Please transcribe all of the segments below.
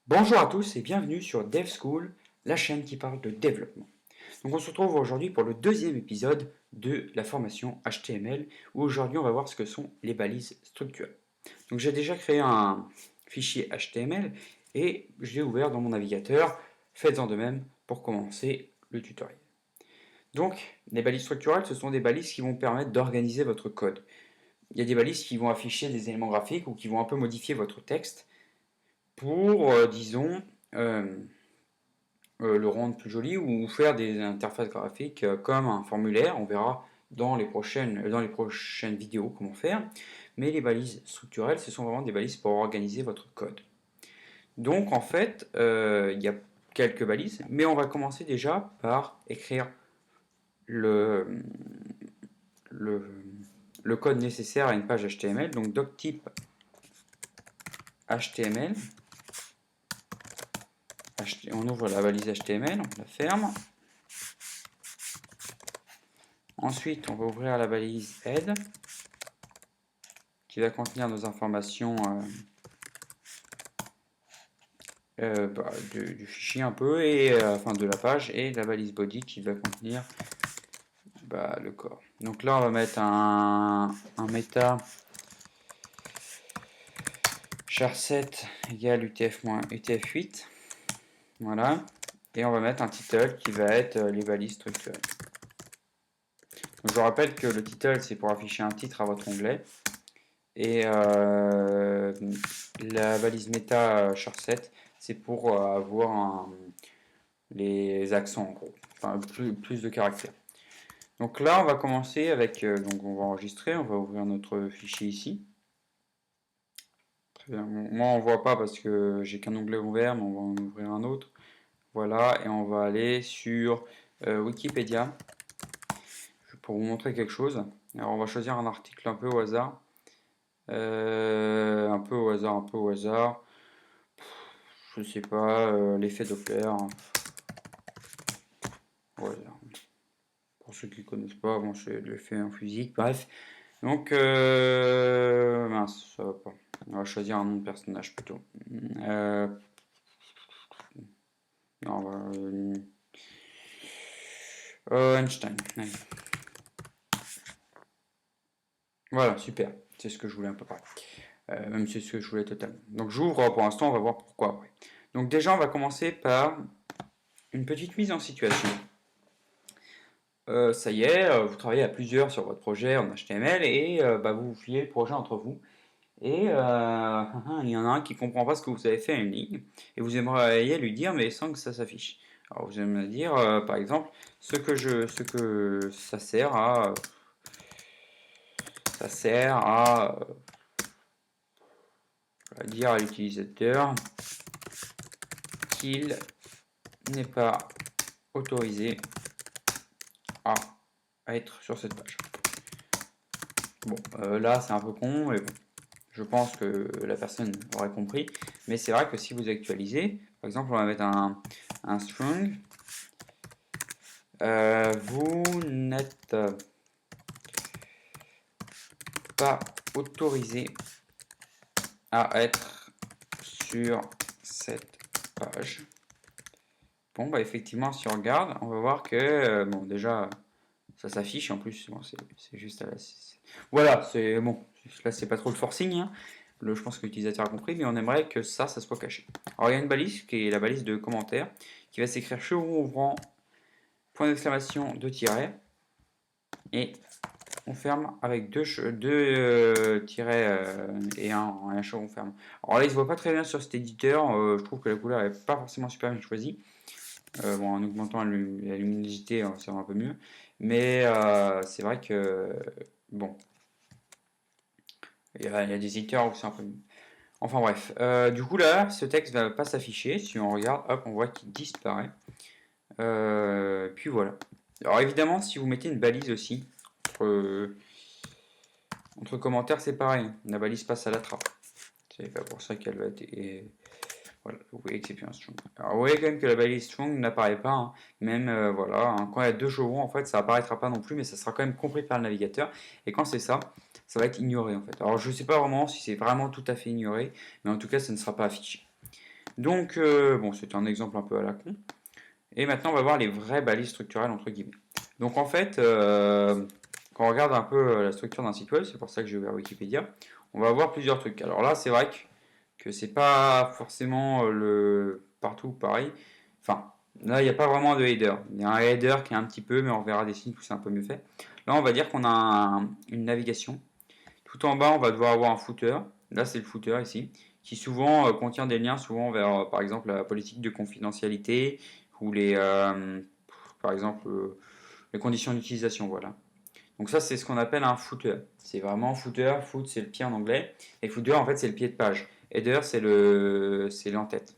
Bonjour à tous et bienvenue sur DevSchool, la chaîne qui parle de développement. Donc on se retrouve aujourd'hui pour le deuxième épisode de la formation HTML où aujourd'hui on va voir ce que sont les balises structurelles. Donc j'ai déjà créé un fichier HTML et je l'ai ouvert dans mon navigateur. Faites-en de même pour commencer le tutoriel. Donc les balises structurelles, ce sont des balises qui vont permettre d'organiser votre code. Il y a des balises qui vont afficher des éléments graphiques ou qui vont un peu modifier votre texte pour, disons, euh, le rendre plus joli ou faire des interfaces graphiques comme un formulaire. On verra dans les prochaines vidéos comment faire. Mais les balises structurelles, ce sont vraiment des balises pour organiser votre code. Donc en fait, il y a quelques balises, mais on va commencer déjà par écrire le, le, le code nécessaire à une page HTML. Donc doctype HTML. On ouvre la balise HTML, on la ferme. Ensuite, on va ouvrir la balise head qui va contenir nos informations du fichier un peu, et enfin de la page, et la balise body qui va contenir le corps. Donc là, on va mettre un méta char7 égale UTF-8. Voilà. Et on va mettre un title qui va être les balises structurelles. Donc je vous rappelle que le title, c'est pour afficher un titre à votre onglet. Et la balise méta char7, c'est pour avoir les accents en gros, enfin plus de caractères. Donc là, on va commencer avec, donc on va enregistrer, on va ouvrir notre fichier ici. Très bien. Moi, on voit pas parce que j'ai qu'un onglet ouvert, mais on va en ouvrir un autre. Voilà, et on va aller sur Wikipédia pour vous montrer quelque chose. Alors, on va choisir un article un peu au hasard. Un peu au hasard, un peu au hasard. Je sais pas, l'effet Doppler. Voilà. Pour ceux qui ne connaissent pas, bon, c'est l'effet en physique, bref. Donc, mince, ça va pas. On va choisir un nom de personnage plutôt. Non, Einstein. Allez. Voilà, super. C'est ce que je voulais un peu près. Même c'est ce que je voulais totalement. Donc j'ouvre pour l'instant, on va voir pourquoi après. Donc déjà, on va commencer par une petite mise en situation. Ça y est, vous travaillez à plusieurs sur votre projet en HTML et vous fiez le projet entre vous. Et il y en a un qui comprend pas ce que vous avez fait à une ligne et vous aimeriez lui dire mais sans que ça s'affiche. Alors vous aimeriez dire par exemple ce que ça sert à dire à l'utilisateur qu'il n'est pas autorisé à être sur cette page. Bon, là c'est un peu con, mais bon, je pense que la personne aurait compris. Mais c'est vrai que si vous actualisez, par exemple, on va mettre un string, vous n'êtes pas autorisé à être sur cette page. Bon, bah effectivement, si on regarde, on va voir que, bon, déjà, ça s'affiche, en plus, bon, c'est juste à la... Voilà, c'est bon, là, c'est pas trop le forcing, hein. Je pense que l'utilisateur a compris, mais on aimerait que ça soit caché. Alors, il y a une balise, qui est la balise de commentaires, qui va s'écrire chevron ouvrant, point d'exclamation, deux tirets, et on ferme avec deux tirets et un chevron ferme. Alors là, il se voit pas très bien sur cet éditeur, je trouve que la couleur est pas forcément super bien choisie. Bon, en augmentant la luminosité, ça va un peu mieux. Mais c'est vrai que, bon, il y a des éditeurs où c'est un peu mieux. Enfin bref, du coup là, ce texte va pas s'afficher. Si on regarde, hop, on voit qu'il disparaît. Puis voilà. Alors évidemment, si vous mettez une balise aussi, entre commentaires, c'est pareil. La balise passe à la trappe. C'est pas pour ça qu'elle va être... Voilà, vous voyez que c'est plus un strong. Alors vous voyez quand même que la balise strong n'apparaît pas, hein. Même voilà, hein, quand il y a deux chevrons, en fait, ça apparaîtra pas non plus, mais ça sera quand même compris par le navigateur. Et quand c'est ça, ça va être ignoré en fait. Alors je sais pas vraiment si c'est vraiment tout à fait ignoré, mais en tout cas, ça ne sera pas affiché. Donc, bon, c'était un exemple un peu à la con. Et maintenant, on va voir les vraies balises structurelles, entre guillemets. Donc, en fait, quand on regarde un peu la structure d'un site web, c'est pour ça que j'ai ouvert Wikipédia, on va voir plusieurs trucs. Alors là, c'est vrai que c'est pas forcément partout pareil. Enfin, là, il n'y a pas vraiment de header. Il y a un header qui est un petit peu, mais on verra des sites où c'est un peu mieux fait. Là, on va dire qu'on a une navigation. Tout en bas, on va devoir avoir un footer. Là, c'est le footer ici, qui souvent contient des liens souvent vers, par exemple, la politique de confidentialité ou par exemple, les conditions d'utilisation. Voilà. Donc ça, c'est ce qu'on appelle un footer. C'est vraiment footer. Foot, c'est le pied en anglais. Et footer, en fait, c'est le pied de page. Header, c'est l'entête.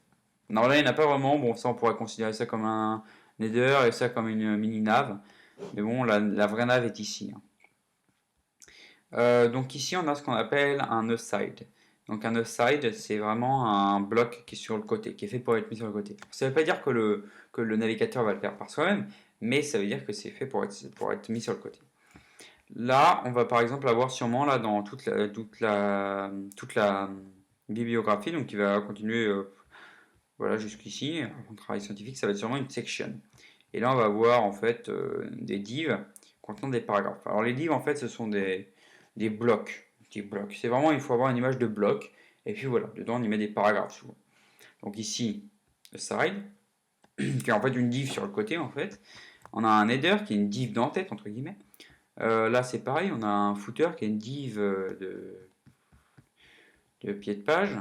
Non, là, il n'y en a pas vraiment. Bon, ça, on pourrait considérer ça comme un header et ça comme une mini nav. Mais bon, la vraie nav est ici, hein. Donc ici, on a ce qu'on appelle un aside. Donc un aside, c'est vraiment un bloc qui est sur le côté, qui est fait pour être mis sur le côté. Ça ne veut pas dire que le navigateur va le faire par soi-même, mais ça veut dire que c'est fait pour être mis sur le côté. Là, on va par exemple avoir sûrement là dans toute la bibliographie, donc qui va continuer voilà, jusqu'ici, en travail scientifique, ça va être sûrement une section. Et là, on va avoir en fait des divs contenant des paragraphes. Alors les divs, en fait, ce sont des blocs. Des blocs. C'est vraiment, il faut avoir une image de bloc. Et puis voilà, dedans, on y met des paragraphes souvent. Donc ici, le side, qui est en fait une div sur le côté, en fait. On a un header qui est une div d'entête, entre guillemets. Là, c'est pareil, on a un footer qui est une div de pied de page.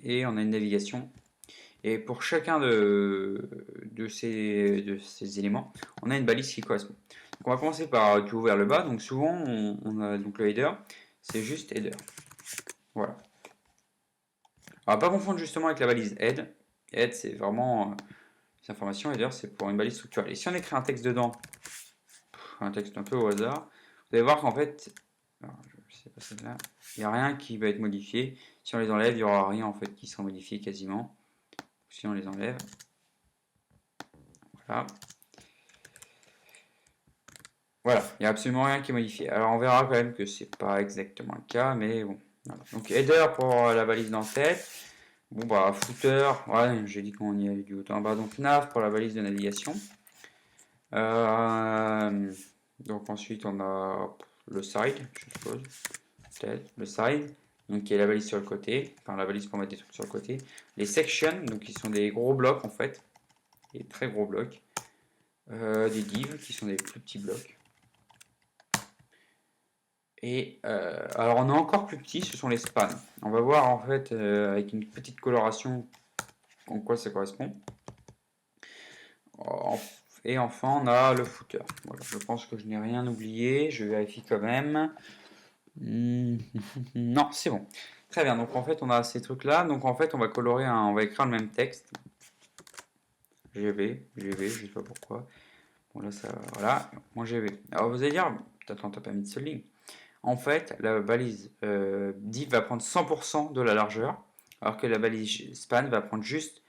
Et on a une navigation. Et pour chacun de ces éléments, on a une balise qui correspond. Donc on va commencer par du haut vers le bas. Donc souvent, on a donc le header, c'est juste header. Voilà. On va pas confondre justement avec la balise head. Head, c'est vraiment les informations. Header, c'est pour une balise structurelle. Et si on écrit un texte dedans, un texte un peu au hasard, vous allez voir qu'en fait, alors, je sais pas celle-là, il n'y a rien qui va être modifié. Si on les enlève, il n'y aura rien en fait qui sera modifié quasiment. Si on les enlève, voilà. Voilà, il n'y a absolument rien qui est modifié. Alors on verra quand même que c'est pas exactement le cas, mais bon. Voilà. Donc header pour la balise d'entête. Bon bah footer, ouais, j'ai dit qu'on y allait du haut en bas. Donc nav pour la balise de navigation. Donc ensuite on a le side, je suppose. Peut-être, le side, donc qui est la balise sur le côté, enfin la balise pour mettre des trucs sur le côté. Les sections, donc qui sont des gros blocs en fait, des très gros blocs. Des divs qui sont des plus petits blocs. Et alors on a encore plus petit, ce sont les spans. On va voir en fait avec une petite coloration en quoi ça correspond. Et enfin on a le footer. Voilà, je pense que je n'ai rien oublié, je vérifie quand même. Non, c'est bon. Très bien, donc en fait on a ces trucs là, donc en fait on va colorer, on va écrire le même texte. GB, je sais pas pourquoi. Bon là ça, voilà, mon GB. Alors vous allez dire, attends, t'as pas mis de seule ligne. En fait, la balise div va prendre 100% de la largeur, alors que la balise span va prendre juste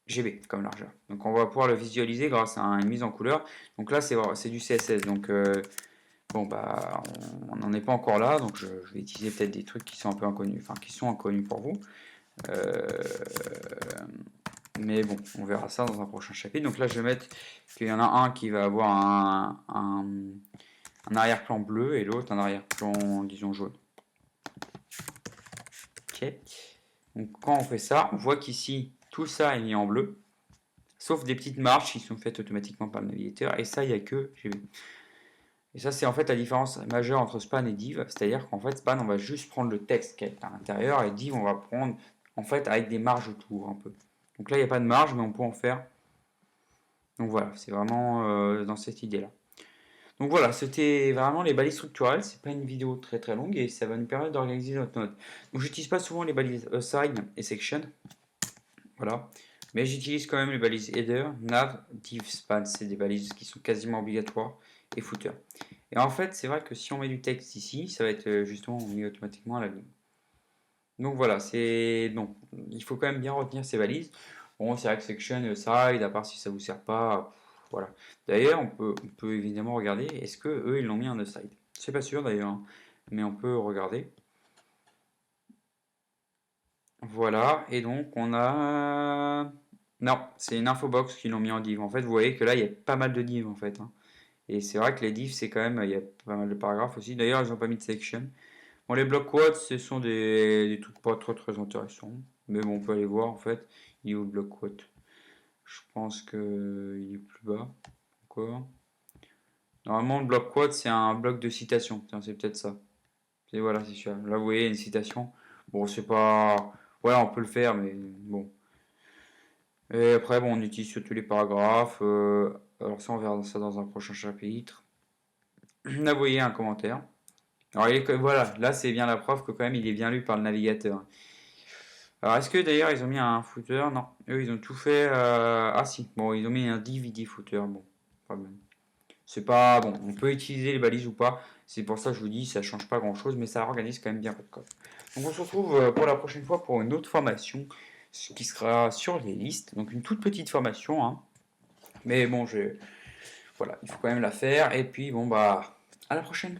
GB comme largeur. Donc on va pouvoir le visualiser grâce à une mise en couleur. Donc là, c'est du CSS. Donc bon, bah, on n'en est pas encore là. Donc je vais utiliser peut-être des trucs qui sont un peu inconnus, enfin qui sont inconnus pour vous. Euh, mais bon, on verra ça dans un prochain chapitre. Donc là, je vais mettre qu'il y en a un qui va avoir un arrière-plan bleu et l'autre un arrière-plan, disons, jaune. Ok. Donc quand on fait ça, on voit qu'ici, tout ça est mis en bleu, sauf des petites marches qui sont faites automatiquement par le navigateur, et ça, il n'y a que GB. Et ça, c'est en fait la différence majeure entre span et div, c'est-à-dire qu'en fait, span, on va juste prendre le texte qui est à l'intérieur, et div, on va prendre, en fait, avec des marges autour, un peu. Donc là, il n'y a pas de marge, mais on peut en faire. Donc voilà, c'est vraiment dans cette idée-là. Donc voilà, c'était vraiment les balises structurelles. C'est pas une vidéo très très longue et ça va nous permettre d'organiser notre note. Donc j'utilise pas souvent les balises assign et section, voilà. Mais j'utilise quand même les balises header, nav, div, span. C'est des balises qui sont quasiment obligatoires et footer. Et en fait, c'est vrai que si on met du texte ici, ça va être justement mis automatiquement à la ligne. Donc voilà, donc il faut quand même bien retenir ces balises. Bon, c'est vrai que section et side, à part si ça vous sert pas, voilà. D'ailleurs, on peut évidemment regarder, est-ce que eux ils l'ont mis en aside. C'est pas sûr d'ailleurs, hein, mais on peut regarder. Voilà, et donc on a... Non, c'est une infobox qu'ils l'ont mis en div. En fait, vous voyez que là, il y a pas mal de divs en fait, hein. Et c'est vrai que les divs, c'est quand même... Il y a pas mal de paragraphes aussi. D'ailleurs, ils n'ont pas mis de section. Bon, les blocs quotes, ce sont des trucs pas très très intéressants. Mais bon, on peut aller voir en fait. Il est où le bloc quote? Je pense que il est plus bas encore. Normalement, le bloc quote, c'est un bloc de citation. Tiens, c'est peut-être ça. Et voilà, c'est sûr. Là, vous voyez, une citation. Bon, c'est pas... Voilà, on peut le faire, mais bon. Et après, bon, on utilise sur tous les paragraphes. Alors ça, on verra ça dans un prochain chapitre. Là, vous voyez un commentaire. Alors, voilà, là, c'est bien la preuve que quand même, il est bien lu par le navigateur. Alors, est-ce que d'ailleurs, ils ont mis un footer? Non. Eux, ils ont tout fait... Ah si, bon, ils ont mis un DVD footer. Bon, pas mal. C'est pas... Bon, on peut utiliser les balises ou pas. C'est pour ça que je vous dis, ça change pas grand-chose, mais ça organise quand même bien votre code. Donc, on se retrouve pour la prochaine fois pour une autre formation qui sera sur les listes. Donc, une toute petite formation, hein. Mais bon, voilà, il faut quand même la faire. Et puis, bon, bah, à la prochaine.